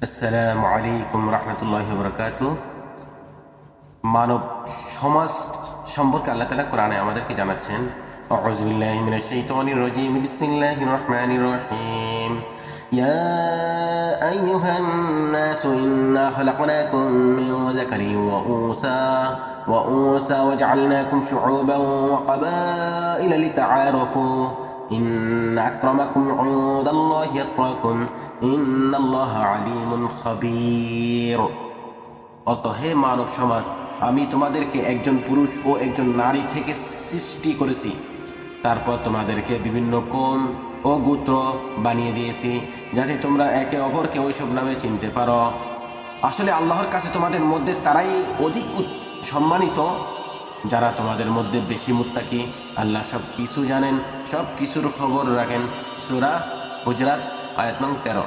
আসসালামু আলাইকুম রহমতুল্লাহি ওয়া বারাকাতুহু। মানব সমাজ সম্পর্কে আল্লাহ তাআলা কোরআনে আমাদেরকে জানাচ্ছেন, আউযু বিল্লাহি মিনাশ শাইতানির রাজীম, বিসমিল্লাহির রহমানির রহিম। ইয়া আইয়ুহান নাসু ইন্না খালাকনাকুম মিন যাকারিন ওয়া উনসা ওয়াজআলনাকুম শুউবান ওয়া ক্বাবাইলা লিতাআরাফু ইন্না আকরামাকুম ইনদাল্লাহি আতকাকুম ইন্নাল্লাহা আলিমুন খাবীর। অত হে মানব সমাজ, আমি তোমাদেরকে একজন পুরুষ ও একজন নারী থেকে সৃষ্টি করেছি, তারপর তোমাদেরকে বিভিন্ন কোণ ও গোত্র বানিয়ে দিয়েছি যাতে তোমরা একে অপরকে ওইসব নামে চিনতে পারো। আসলে আল্লাহর কাছে তোমাদের মধ্যে তারাই অধিক সম্মানিত যারা তোমাদের মধ্যে বেশি মুত্তাকি। আল্লাহ সব কিছু জানেন, সব কিছুর খবর রাখেন। সূরা হুজরাত আয়াত নং 13।